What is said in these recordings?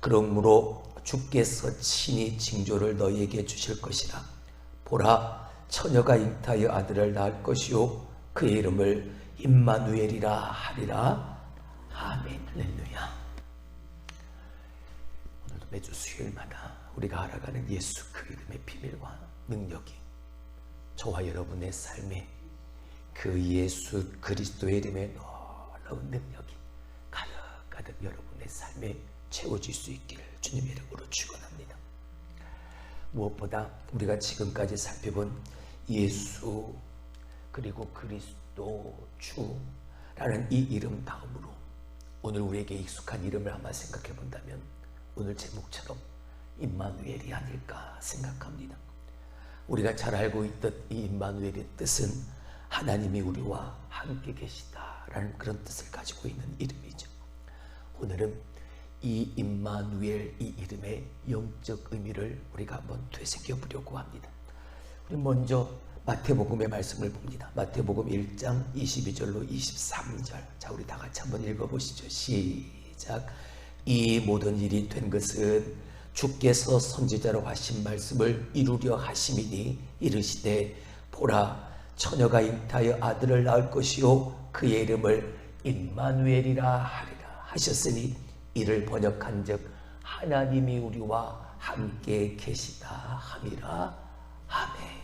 그러므로 주께서 친히 징조를 너희에게 주실 것이라. 보라, 처녀가 잉타하여 아들을 낳을 것이요 그의 이름을 임마누엘이라 하리라. 아멘. 할렐루야. 오늘도 매주 수요일마다 우리가 알아가는 예수 그 이름의 비밀과 능력이 저와 여러분의 삶에 그 예수 그리스도의 이름의 놀라운 능력이 가득가득 여러분의 삶에 채워질 수 있기를 주님의 이름으로 축원합니다. 무엇보다 우리가 지금까지 살펴본 예수 그리고 그리스도 주라는 이 이름 다음으로 오늘 우리에게 익숙한 이름을 한번 생각해 본다면 오늘 제목처럼 임마누엘이 아닐까 생각합니다. 우리가 잘 알고 있던 이 임마누엘의 뜻은 하나님이 우리와 함께 계시다라는 그런 뜻을 가지고 있는 이름이죠. 오늘은 이 임마누엘 이 이름의 영적 의미를 우리가 한번 되새겨 보려고 합니다. 우리 먼저 마태복음의 말씀을 봅니다. 마태복음 1장 22절로 23절. 자, 우리 다 같이 한번 읽어보시죠. 시작. 이 모든 일이 된 것은 주께서 선지자로 하신 말씀을 이루려 하심이니 이르시되 보라, 처녀가 잉타하여 아들을 낳을 것이요 그의 이름을 임마누엘이라 하리라 하셨으니 이를 번역한즉 하나님이 우리와 함께 계시다 함이라. 아멘.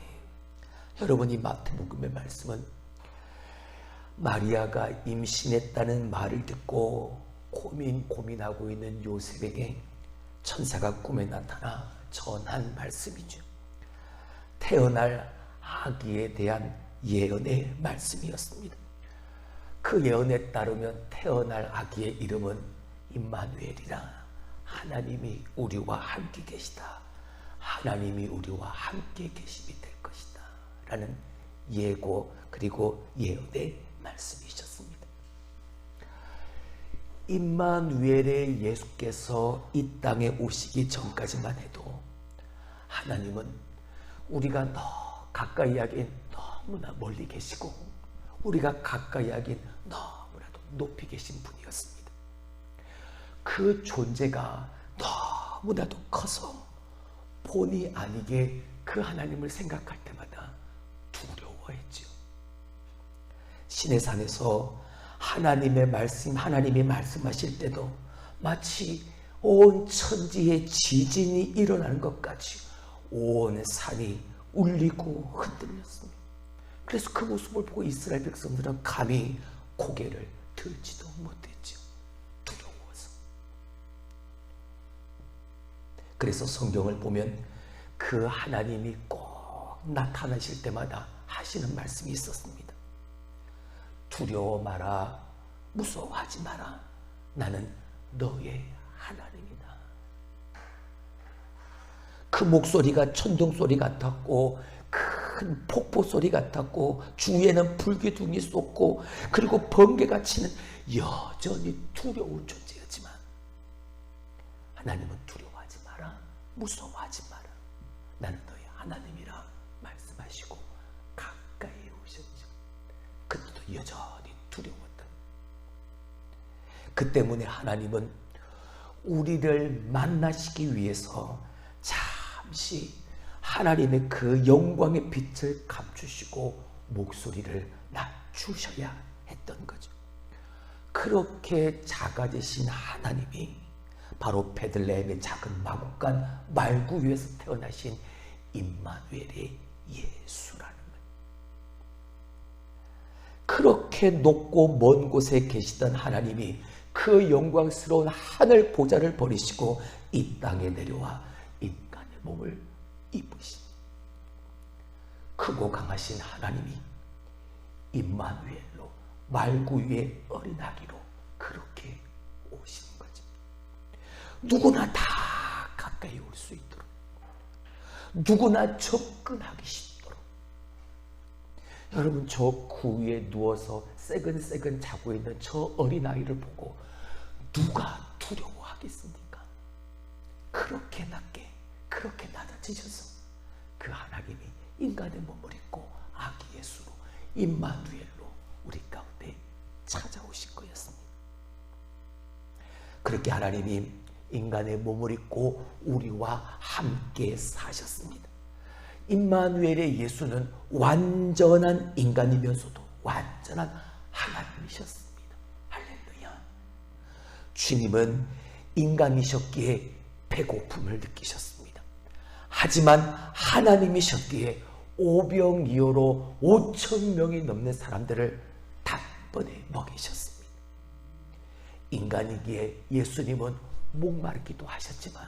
여러분, 이 마태복음의 말씀은 마리아가 임신했다는 말을 듣고 고민하고 있는 요셉에게 천사가 꿈에 나타나 전한 말씀이죠. 태어날 아기에 대한 예언의 말씀이었습니다. 그 예언에 따르면 태어날 아기의 이름은 임마누엘이라, 하나님이 우리와 함께 계시다, 하나님이 우리와 함께 계심이 될 것이다 라는 예고 그리고 예언의 말씀이셨습니다. 임마누엘의 예수께서 이 땅에 오시기 전까지만 해도 하나님은 우리가 가까이 하긴 너무나 멀리 계시고 우리가 가까이 하긴 너무나도 높이 계신 분이었습니다. 그 존재가 너무나도 커서 본의 아니게 그 하나님을 생각할 때마다 두려워했죠. 시내산에서 하나님이 말씀하실 때도 마치 온 천지에 지진이 일어나는 것 같이 온 산이 울리고 흔들렸습니다. 그래서 그 모습을 보고 이스라엘 백성들은 감히 고개를 들지도 못했죠. 두려워서. 그래서 성경을 보면 그 하나님이 꼭 나타나실 때마다 하시는 말씀이 있었습니다. 두려워 마라, 무서워하지 마라, 나는 너의 하나님이다. 그 목소리가 천둥 소리 같았고 큰 폭포 소리 같았고 주위에는 불기둥이 쏟고 그리고 번개가 치는 여전히 두려운 존재였지만 하나님은 두려워하지 마라, 무서워하지 마라, 나는 너의 하나님이라 말씀하시고 가까이 오셨죠. 그때도 여전히 두려웠던. 그 때문에 하나님은 우리를 만나시기 위해서 잠시 하나님의 그 영광의 빛을 감추시고 목소리를 낮추셔야 했던 거죠. 그렇게 작아지신 하나님이 바로 베들레헴의 작은 마구간 말구 위에서 태어나신 임마누엘의 예수라는 거예요. 그렇게 높고 먼 곳에 계시던 하나님이 그 영광스러운 하늘 보좌를 버리시고 이 땅에 내려와 인간의 몸을 입으신 크고 강하신 하나님이 임마누엘로 말구 위에 어린아기로 그렇게 오시는 거죠. 누구나 다 가까이 올 수 있도록, 누구나 접근하기 쉽도록. 여러분, 저 구위에 누워서 새근새근 자고 있는 저 어린아이를 보고 누가 두려워하겠습니까? 그렇게 낮게, 그렇게 낮아지셔서 그 하나님이 인간의 몸을 입고 아기 예수로 임마누엘로 우리 가운데 찾아오신 거였습니다. 그렇게 하나님이 인간의 몸을 입고 우리와 함께 사셨습니다. 임마누엘의 예수는 완전한 인간이면서도 완전한 하나님이셨습니다. 할렐루야. 주님은 인간이셨기에 배고픔을 느끼셨습니다. 하지만 하나님이셨기에 오병이어로 5,000명이 넘는 사람들을 단번에 먹이셨습니다. 인간이기에 예수님은 목마르기도 하셨지만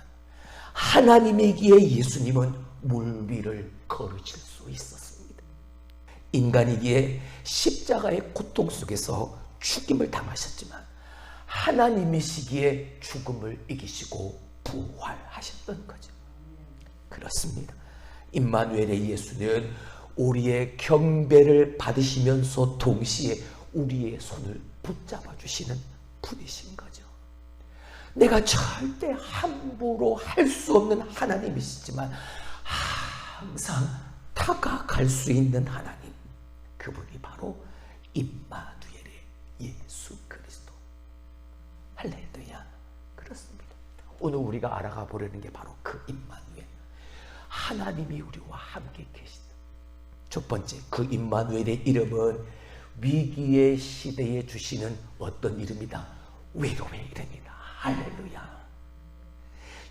하나님이기에 예수님은 물 위를 걸으실 수 있었습니다. 인간이기에 십자가의 고통 속에서 죽임을 당하셨지만 하나님이시기에 죽음을 이기시고 부활하셨던 거죠. 그렇습니다. 임마누엘의 예수는 우리의 경배를 받으시면서 동시에 우리의 손을 붙잡아 주시는 분이신 거죠. 내가 절대 함부로 할 수 없는 하나님이시지만 항상 다가갈 수 있는 하나님, 그분이 바로 임마누엘의 예수 그리스도. 할렐루야. 그렇습니다. 오늘 우리가 알아가 보려는 게 바로 그 임마누엘, 하나님이 우리와 함께 계시다. 첫 번째, 그 임마누엘의 이름은 위기의 시대에 주시는 어떤 이름이다? 위로의 이름이다. 할렐루야.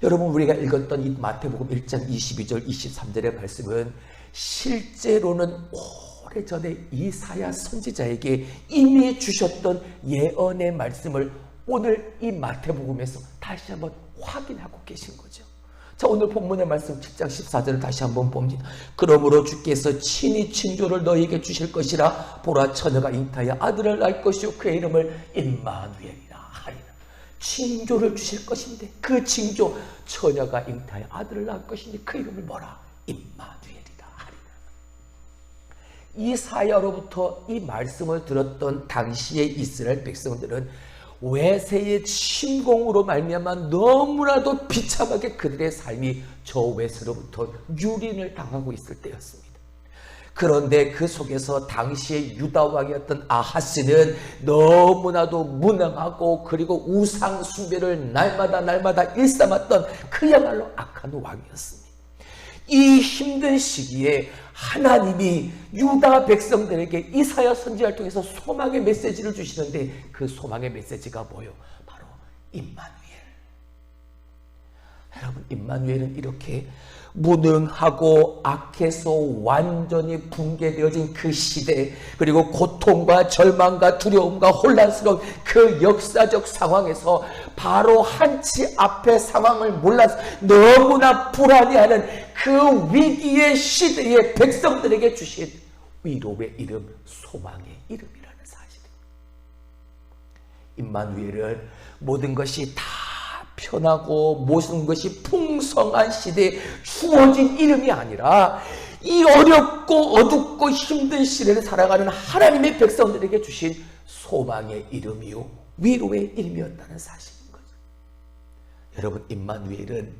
여러분, 우리가 읽었던 이 마태복음 1장 22절 23절의 말씀은 실제로는 오래전에 이사야 선지자에게 이미 주셨던 예언의 말씀을 오늘 이 마태복음에서 다시 한번 확인하고 계신 거죠. 자, 오늘 본문의 말씀 7장 14절을 다시 한번 봅니다. 그러므로 주께서 친히 징조를 너희에게 주실 것이라. 보라, 처녀가 잉타하여 아들을 낳을 것이요 그의 이름을 임마누엘이라 하리라. 징조를 주실 것인데 그 징조, 처녀가 잉타하여 아들을 낳을 것인데 그 이름을 뭐라? 임마누엘이라 하리라. 이사야로부터 이 말씀을 들었던 당시의 이스라엘 백성들은 외세의 침공으로 말미암아 너무나도 비참하게 그들의 삶이 저 외세로부터 유린을 당하고 있을 때였습니다. 그런데 그 속에서 당시의 유다 왕이었던 아하스는 너무나도 무능하고 그리고 우상 숭배를 날마다 일삼았던 그야말로 악한 왕이었습니다. 이 힘든 시기에 하나님이 유다 백성들에게 이사야 선지자를 통해서 소망의 메시지를 주시는데 그 소망의 메시지가 뭐요? 바로 임마누엘. 여러분, 임마누엘은 이렇게 무능하고 악해서 완전히 붕괴되어진 그 시대, 그리고 고통과 절망과 두려움과 혼란스러운 그 역사적 상황에서 바로 한치 앞의 상황을 몰라서 너무나 불안해하는 그 위기의 시대의 백성들에게 주신 위로의 이름, 소망의 이름이라는 사실입니다. 임마누엘은 모든 것이 다 편하고 모든 것이 풍성한 시대에 주어진 이름이 아니라 이 어렵고 어둡고 힘든 시대를 살아가는 하나님의 백성들에게 주신 소망의 이름이요 위로의 이름이었다는 사실인 거죠. 여러분, 임마누엘은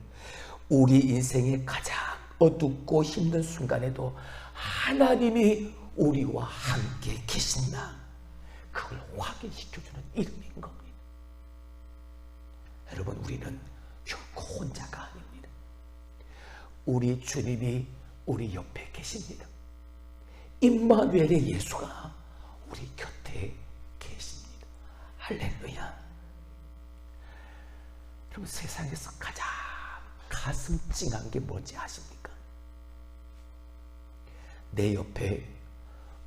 우리 인생의 가장 어둡고 힘든 순간에도 하나님이 우리와 함께 계신다, 그걸 확인시켜주는 이름인 겁니다. 여러분, 우리는 결코 혼자가 아닙니다. 우리 주님이 우리 옆에 계십니다. 임마누엘의 예수가 우리 곁에 계십니다. 할렐루야. 여러분, 세상에서 가장 가슴 찡한 게 뭔지 아십니까? 내 옆에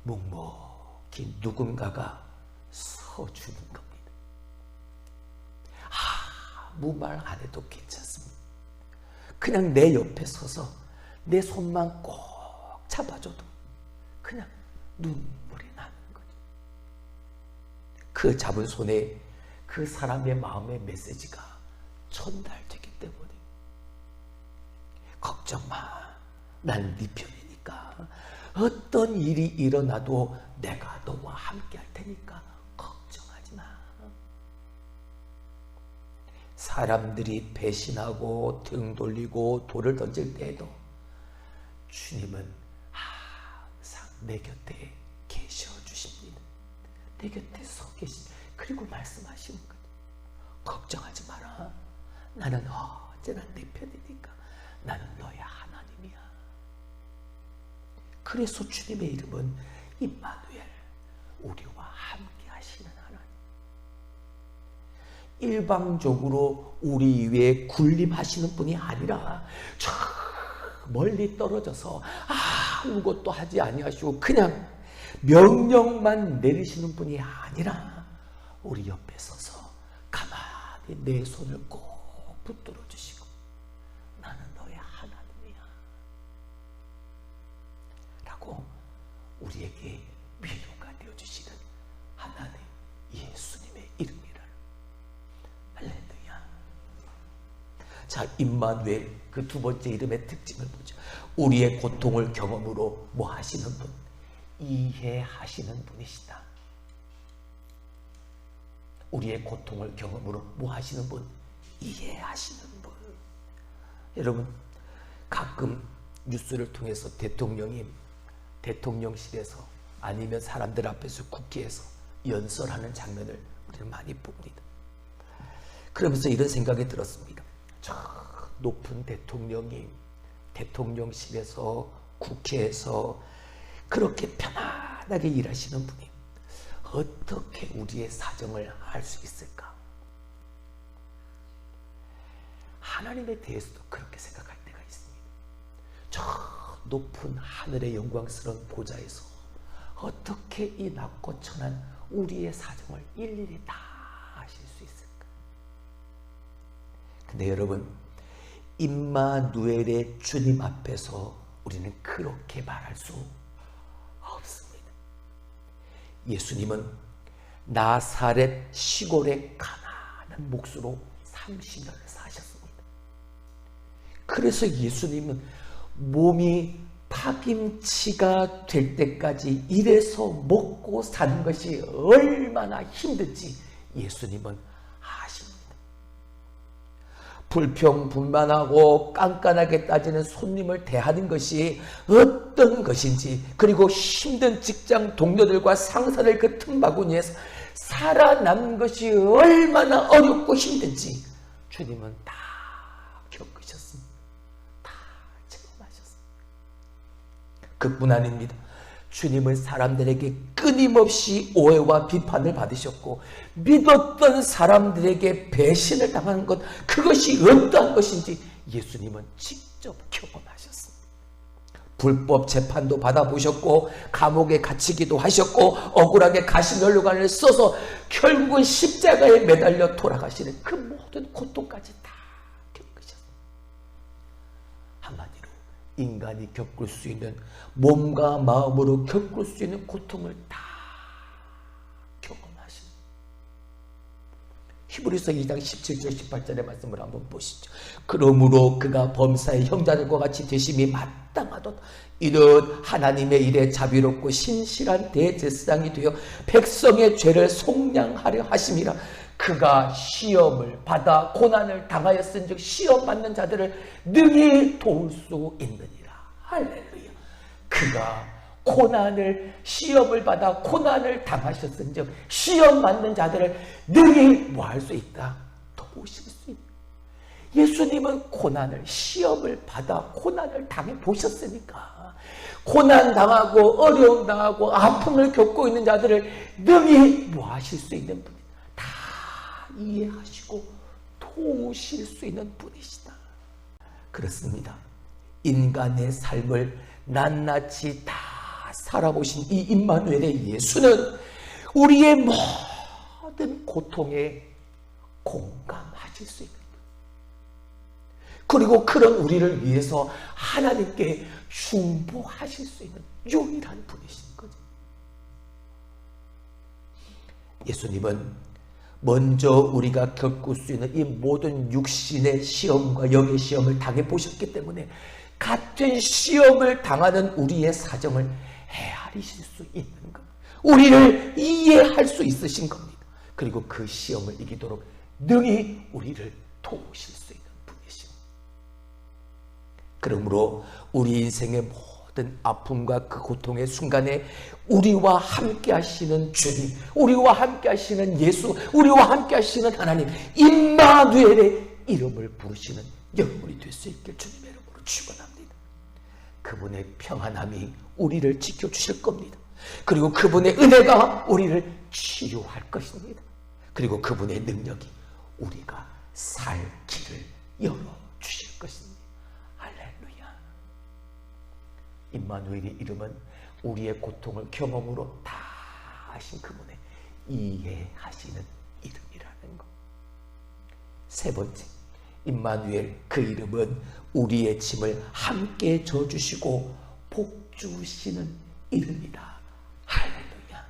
묵묵히 누군가가 서주는 겁니다. 아무 말 안 해도 괜찮습니다. 그냥 내 옆에 서서 내 손만 꼭 잡아줘도 그냥 눈물이 나는 거죠. 그 잡은 손에 그 사람의 마음의 메시지가 전달되기 때문에 걱정 마, 난 네 편이니까 어떤 일이 일어나도 내가 너와 함께 할 테니까 걱정하지 마. 사람들이 배신하고 등 돌리고 돌을 던질 때에도 주님은 항상 내 곁에 계셔 주십니다. 내 곁에 서 계신, 그리고 말씀하시는 거예요. 걱정하지 마라. 나는 언제나 내 편이니까 나는 너의 하나님이야. 그래서 주님의 이름은 임마누엘, 우리와 함께 하시는 하나님. 일방적으로 우리 위에 군림하시는 분이 아니라 저 멀리 떨어져서 아무것도 하지 아니하시고 그냥 명령만 내리시는 분이 아니라 우리 옆에 서서 가만히 내 손을 꼭 붙들어 주시고 나는 너의 하나님이야 라고 우리에게 위로가 되어주시는 하나님 예수님의 이름이라. 할렐루야. 자, 임마누엘, 그 두 번째 이름의 특징을 보죠. 우리의 고통을 경험으로 뭐 하시는 분? 이해하시는 분이시다. 우리의 고통을 경험으로 뭐 하시는 분? 이해하시는 분. 여러분, 가끔 뉴스를 통해서 대통령이 대통령실에서 아니면 사람들 앞에서 국회에서 연설하는 장면을 우리는 많이 봅니다. 그러면서 이런 생각이 들었습니다. 저 높은 대통령이 대통령실에서 국회에서 그렇게 편안하게 일하시는 분이 어떻게 우리의 사정을 알 수 있을까? 하나님에 대해서도 그렇게 생각할 때가 있습니다. 저 높은 하늘의 영광스러운 보좌에서 어떻게 이 낮고 천한 우리의 사정을 일일이 다 아실 수 있을까? 근데 여러분, 임마누엘의 주님 앞에서 우리는 그렇게 말할 수 없습니다. 예수님은 나사렛 시골의 가난한 몫으로 30년을 사셨습니다. 그래서 예수님은 몸이 파김치가 될 때까지 일해서 먹고 사는 것이 얼마나 힘든지 예수님은 아십니다. 불평불만하고 깐깐하게 따지는 손님을 대하는 것이 어떤 것인지, 그리고 힘든 직장 동료들과 상사를 그 틈바구니에서 살아남는 것이 얼마나 어렵고 힘든지 주님은 다 겪으셨습니다. 다 체험하셨습니다. 그뿐 아닙니다. 주님은 사람들에게 끊임없이 오해와 비판을 받으셨고, 믿었던 사람들에게 배신을 당하는 것, 그것이 어떠한 것인지 예수님은 직접 경험하셨습니다. 불법 재판도 받아보셨고, 감옥에 갇히기도 하셨고, 억울하게 가시면류관을 써서 결국은 십자가에 매달려 돌아가시는 그 모든 고통까지 다 겪으셨습니다. 한마디로 인간이 겪을 수 있는, 몸과 마음으로 겪을 수 있는 고통을 다 경험하신. 히브리서 2장 17절 18절의 말씀을 한번 보시죠. 그러므로 그가 범사의 형제들과 같이 되심이 마땅하도다. 이는 하나님의 일에 자비롭고 신실한 대제사장이 되어 백성의 죄를 속량하려 하심이라. 그가 시험을 받아 고난을 당하였은즉 시험 받는 자들을 능히 도울 수 있느니라. 할렐루야. 그가 시험을 받아 고난을 당하셨은즉 시험 받는 자들을 능히 뭐 할 수 있다? 도우실 수 있다. 예수님은 시험을 받아 고난을 당해 보셨으니까 고난 당하고 어려움 당하고 아픔을 겪고 있는 자들을 능히 뭐 하실 수 있는 분이다. 다 이해하시고 도우실 수 있는 분이시다. 그렇습니다. 인간의 삶을 낱낱이 다 살아보신 이 임마누엘의 예수는 우리의 모든 고통에 공감하실 수 있는 분, 그리고 그런 우리를 위해서 하나님께 중보하실 수 있는 유일한 분이신 거죠. 예수님은 먼저 우리가 겪을 수 있는 이 모든 육신의 시험과 영의 시험을 당해보셨기 때문에 같은 시험을 당하는 우리의 사정을 헤아리실 수 있는 것, 우리를 이해할 수 있으신 겁니다. 그리고 그 시험을 이기도록 능히 우리를 도우실 수 있는 분이십니다. 그러므로 우리 인생의 모든 아픔과 그 고통의 순간에 우리와 함께 하시는 주님, 우리와 함께 하시는 예수, 우리와 함께 하시는 하나님, 임마누엘의 이름을 부르시는 여러분이 될 수 있길 주님의 이름으로 축원합니다. 그분의 평안함이 우리를 지켜주실 겁니다. 그리고 그분의 은혜가 우리를 치유할 것입니다. 그리고 그분의 능력이 우리가 살 길을 열어주실 것입니다. 할렐루야. 임마누엘의 이름은 우리의 고통을 경험으로 다 하신 그분의 이해하시는 이름이라는 것. 세 번째, 임마누엘, 그 이름은 우리의 짐을 함께 져주시고 복 주시는 이름이다. 할렐루야.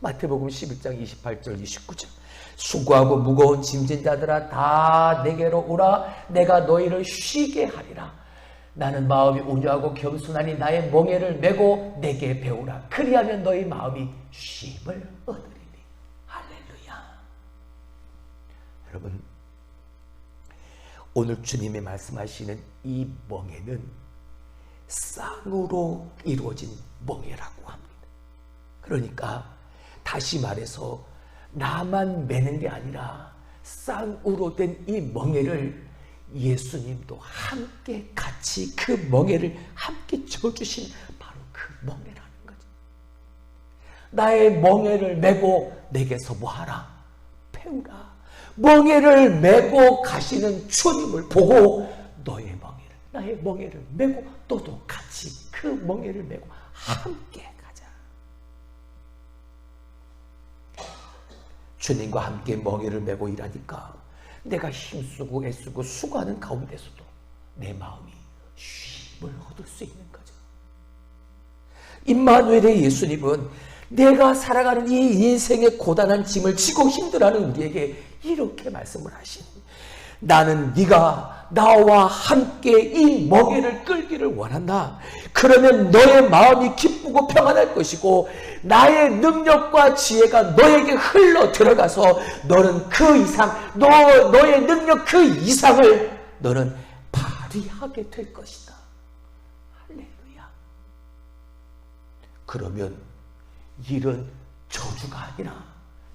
마태복음 11장 28절 29절 수고하고 무거운 짐진 자들아 다 내게로 오라. 내가 너희를 쉬게 하리라. 나는 마음이 온유하고 겸손하니 나의 멍에를 메고 내게 배우라. 그리하면 너희 마음이 쉼을 얻으리니. 할렐루야. 여러분, 오늘 주님이 말씀하시는 이 멍에는 쌍으로 이루어진 멍에라고 합니다. 그러니까 다시 말해서 나만 매는 게 아니라 쌍으로 된 이 멍에를 예수님도 함께 같이 그 멍에를 함께 져주신 바로 그 멍에라는 거죠. 나의 멍에를 메고 내게서 뭐하라? 배우라. 멍에를 메고 가시는 주님을 보고 너의 멍에를, 나의 멍에를 메고 너도 같이 그 멍에를 메고 함께 가자. 주님과 함께 멍에를 메고 일하니까 내가 힘쓰고 애쓰고 수고하는 가운데서도 내 마음이 쉼을 얻을 수 있는 거죠. 임마누엘의 예수님은 내가 살아가는 이 인생의 고단한 짐을 지고 힘들어하는 우리에게 이렇게 말씀을 하시니, 나는 네가 나와 함께 이 멍에를 끌기를 원한다. 그러면 너의 마음이 기쁘고 평안할 것이고 나의 능력과 지혜가 너에게 흘러 들어가서 너는 그 이상, 너의 능력 그 이상을 너는 발휘하게 될 것이다. 할렐루야. 그러면 일은 저주가 아니라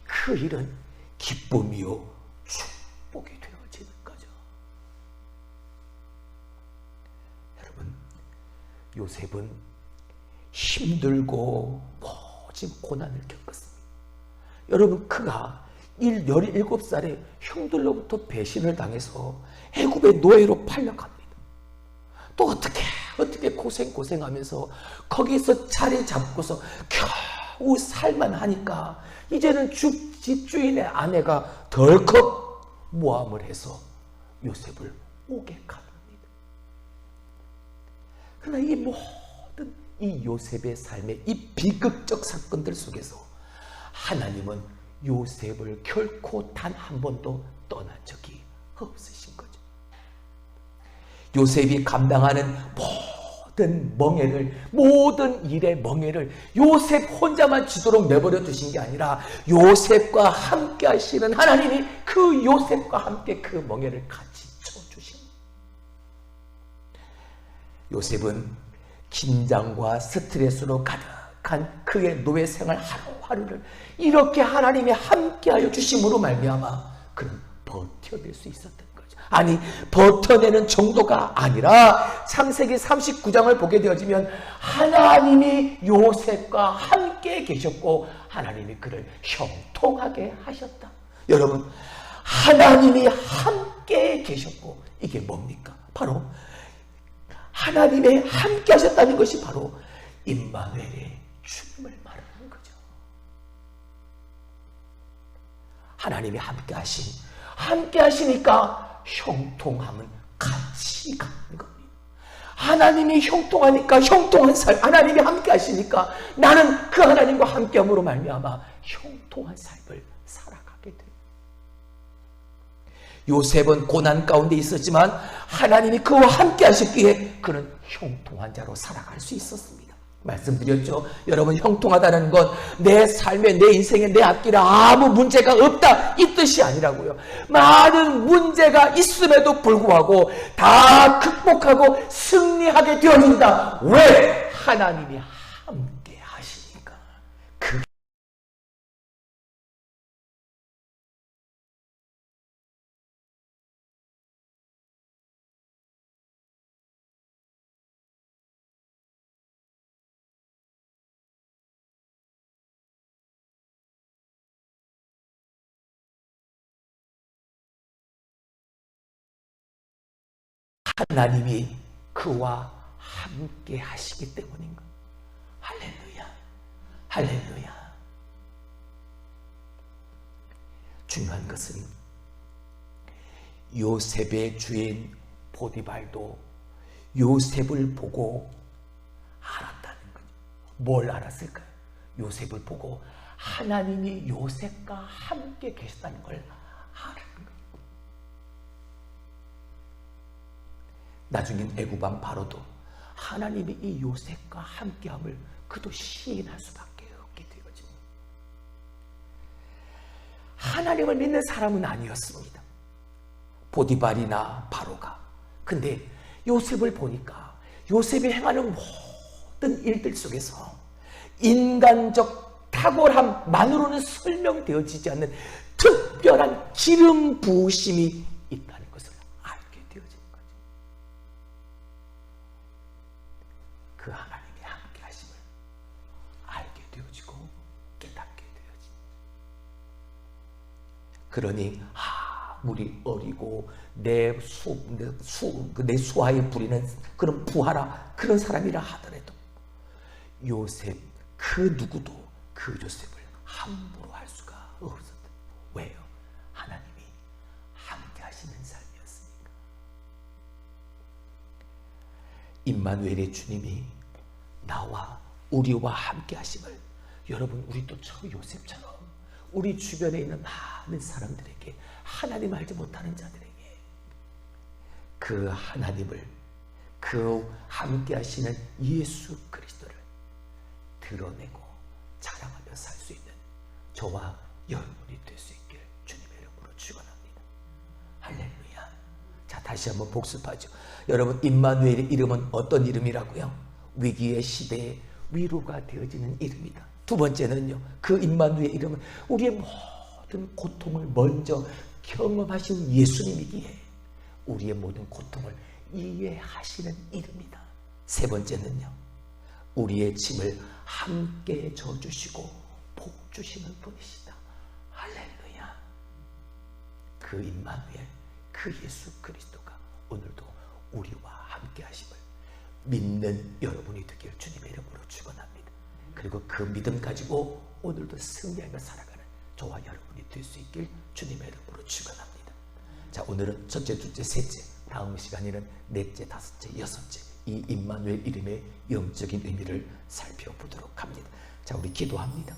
그 일은 기쁨이요 축복이 되어지는 거죠. 여러분, 요셉은 힘들고 모진 고난을 겪었습니다. 여러분, 그가 17살에 형들로부터 배신을 당해서 애굽의 노예로 팔려갑니다. 또 어떻게 고생하면서 거기서 자리 잡고서 겨우 살만하니까 이제는 집주인의 아내가 덜컥 모함을 해서 요셉을 오게 갑니다. 그러나 이 모든 이 요셉의 삶의 이 비극적 사건들 속에서 하나님은 요셉을 결코 단 한 번도 떠난 적이 없으신 거죠. 요셉이 감당하는 모든 멍에를, 모든 일의 멍에를 요셉 혼자만 지도록 내버려 두신 게 아니라 요셉과 함께 하시는 하나님이 그 요셉과 함께 그 멍에를 같이 쳐주신. 요셉은 긴장과 스트레스로 가득한 그의 노예 생활 하루하루를 이렇게 하나님이 함께하여 주심으로 말미암아 그는 버텨낼 수 있었던 거죠. 아니, 버텨내는 정도가 아니라 창세기 39장을 보게 되어지면 하나님이 요셉과 함께 계셨고 하나님이 그를 형통하게 하셨다. 여러분, 하나님이 함께 계셨고 이게 뭡니까? 바로 하나님의 함께 하셨다는 것이 바로 임마누엘의 주님을 말하는 거죠. 하나님이 함께 하시니까 형통함은 같이 가는 겁니다. 하나님이 형통하니까 형통한 삶, 하나님이 함께 하시니까 나는 그 하나님과 함께함으로 말미암아 형통한 삶을 살아가게 됩니다. 요셉은 고난 가운데 있었지만 하나님이 그와 함께 하셨기에 그는 형통한 자로 살아갈 수 있었습니다. 말씀드렸죠. 여러분, 형통하다는 건 내 삶에, 내 인생에, 내 앞길에 아무 문제가 없다 이 뜻이 아니라고요. 많은 문제가 있음에도 불구하고 다 극복하고 승리하게 되어진다. 왜? 하나님이 함께 하시니까. 하나님이 그와 함께 하시기 때문인가? 할렐루야, 할렐루야. 중요한 것은 요셉의 주인 보디발도 요셉을 보고 알았다는 거예요. 뭘 알았을까요? 요셉을 보고 하나님이 요셉과 함께 계셨다는 걸 알았는 거예요. 나중엔 애굽왕 바로도 하나님이 이 요셉과 함께함을 그도 시인할 수밖에 없게 되어집니다. 하나님을 믿는 사람은 아니었습니다, 보디발이나 바로가. 근데 요셉을 보니까 요셉이 행하는 모든 일들 속에서 인간적 탁월함만으로는 설명되어지지 않는 특별한 기름 부으심이 있다는 것을 알게 되어진 거죠. 그 하나님이 함께 하심을 알게 되어지고 깨닫게 되어진. 그러니 아무리 어리고 내 수하에 부리는 그런 부하라 그런 사람이라 하더라도 요셉 그 누구도 그 요셉을 함부로 할 수가 없었다. 왜요? 하나님이 함께 하시는 삶이었으니까. 임마누엘의 주님이 나와 우리와 함께 하심을, 여러분 우리도 저 요셉처럼 우리 주변에 있는 많은 사람들에게, 하나님 알지 못하는 자들에게 그 하나님을, 그 함께 하시는 예수 그리스도를 드러내고 자랑하며 살 수 있는 저와 여러분이 될 수 있길 주님의 이름으로 축원합니다. 할렐루야. 자, 다시 한번 복습하죠. 여러분, 임마누엘의 이름은 어떤 이름이라고요? 위기의 시대에 위로가 되어지는 이름이다. 두 번째는요, 그 임마누엘의 이름은 우리의 모든 고통을 먼저 경험하신 예수님이기에 우리의 모든 고통을 이해하시는 이름이다. 세 번째는요, 우리의 짐을 함께 져주시고 복 주시는 분이시다. 할렐루야. 그 임마누엘, 그 예수 그리스도가 오늘도 우리와 함께 하심을 믿는 여러분이 되길 주님의 이름으로 축원합니다. 그리고 그 믿음 가지고 오늘도 승리하며 살아가는 저와 여러분이 될 수 있길 주님의 이름으로 축원합니다. 자, 오늘은 첫째, 둘째, 셋째, 다음 시간에는 넷째, 다섯째, 여섯째, 이 임마누엘 이름의 영적인 의미를 살펴보도록 합니다. 자, 우리 기도합니다.